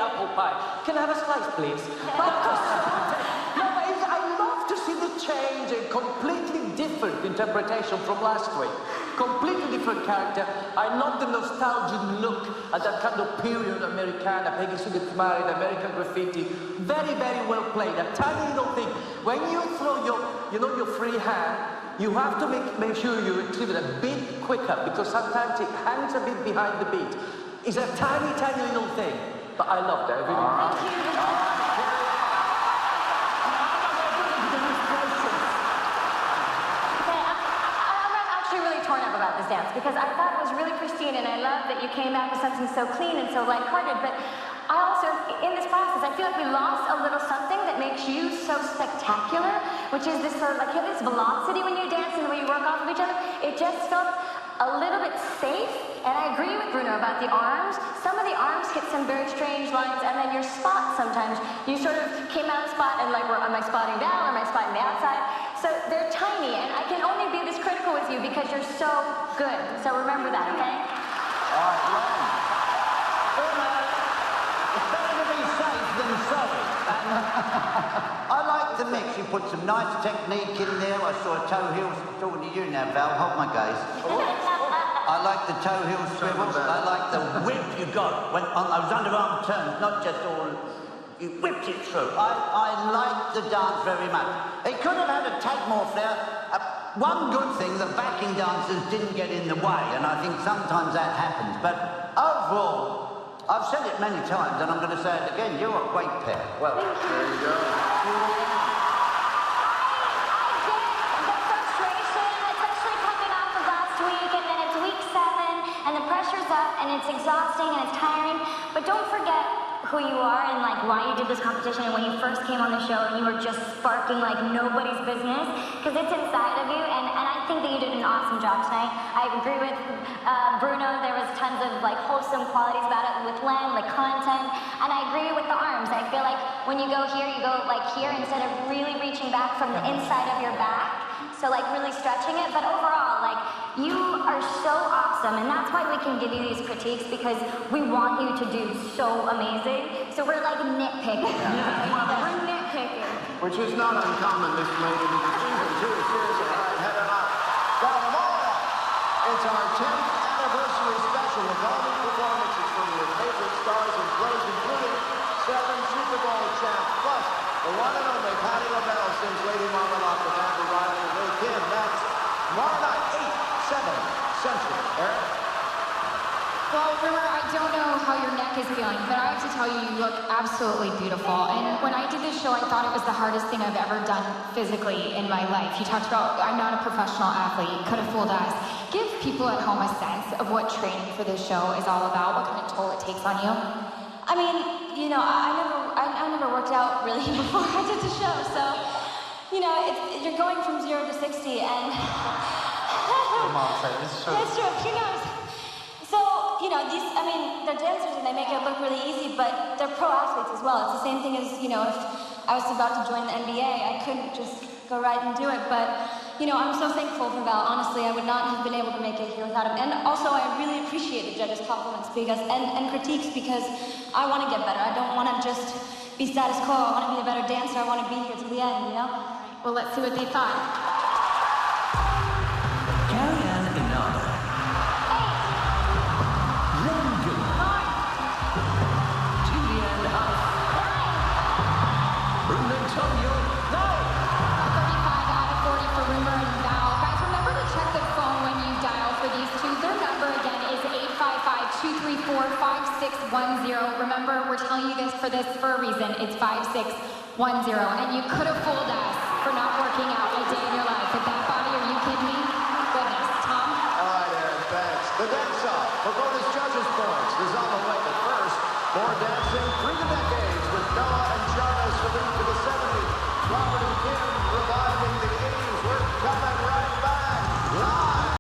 apple pie. Can I have a slice, please? No, but I love to see the change and completely different interpretation from last week. Completely different character. I love the nostalgic look at that kind of period Americana, Peggy Sue gets married, American graffiti. Very, very well played. A tiny little thing. When you throw your free hand, you have to make sure you retrieve it a bit quicker because sometimes it hangs a bit behind the beat. It's a tiny, tiny little thing. But I love that. Really. Thank you. About this dance because I thought it was really pristine and I love that you came out with something so clean and so lighthearted, but I also, in this process, I feel like we lost a little something that makes you so spectacular, which is this sort of like, you have this velocity when you dance and the way you work off of each other. It just felt a little bit safe, and I agree with Bruno about the arms. Some of the arms hit some very strange lines, and then your spot sometimes, you sort of came out of spot and like, am I spotting down or am I spotting the outside? So they're tiny, and I can only be this critical with you because you're so good. So remember that, okay? All right, Len. Bruno, it's better to be safe than sorry. I like the mix. You put some nice technique in there. I saw a toe heel. Talking to you now, Val. Hold my gaze. I like the toe heel swivels. I like the whip you got when on those underarm turns, not just all. You whipped it through. I like the dance very much. It could have had a tad more flair. One good thing, the backing dancers didn't get in the way, and I think sometimes that happens. But overall, I've said it many times, and I'm going to say it again, you're a great pair. Well, there you go. I get the frustration, especially coming off of last week, and then it's week 7, and the pressure's up, and it's exhausting, and it's tiring. But don't forget who you are and like why you did this competition and when you first came on the show and you were just sparking like nobody's business because it's inside of you and I think that you did an awesome job tonight. I agree with Bruno. There was tons of like wholesome qualities about it with Len, like content, and I agree with the arms. I feel like when you go here, you go like here instead of really reaching back from the inside of your back. So like really stretching it, but overall, like you are so awesome, and that's why we can give you these critiques because we want you to do so amazing. So we're like nitpicking. We're nitpicking. Which is not uncommon this late into the season, too. Seriously, all right, head on up. Got them all right. It's our 10th anniversary special with all these performances from your favorite stars and pros, including 7 Super Bowl champs, plus the one and only Patti LaBelle sings Lady Marmalade with Andrew Riley and Ray Kim. That's tomorrow night, 8, 7 Central. Eric? Well, Rumer, I don't know how your neck is feeling, but I have to tell you, you look absolutely beautiful. And when I did this show, I thought it was the hardest thing I've ever done physically in my life. You talked about, I'm not a professional athlete, could have fooled us. Give people at home a sense of what training for this show is all about, what kind of toll it takes on you. I mean, you know, I never worked out really before I did the show, so, you know, you're going from 0 to 60, and... Come on, say this is true. That's true, who knows? So, you know, they're dancers and they make it look really easy, but they're pro athletes as well. It's the same thing as, you know, if I was about to join the NBA, I couldn't just go right and do it, but, you know, I'm so thankful for Val. Honestly, I would not have been able to make it here without him. And also, I really appreciate the judges' compliments because, and critiques because I want to get better. I don't want to just be status quo. I want to be a better dancer. I want to be here to the end, you know? Well, let's see what they thought. Carrie-Anne Inaba. Ron Gilmore. Julianne Huff. Bruno Antonio. 35 out of 40 for Rumer and Val. Guys, remember to check the phone when you dial for these two. Their number again is 855-234-5610. Remember, we're telling you this for a reason. It's 5610. And you could have fooled us for not working out a day in your life. With that body, are you kidding me? Goodness. Tom? All right, Aaron, thanks. The dance-off for bonus judges' points is on the way. But first, more dancing through the decades with Noah and Jarvis salute to the 70s. Robert and Kim reviving the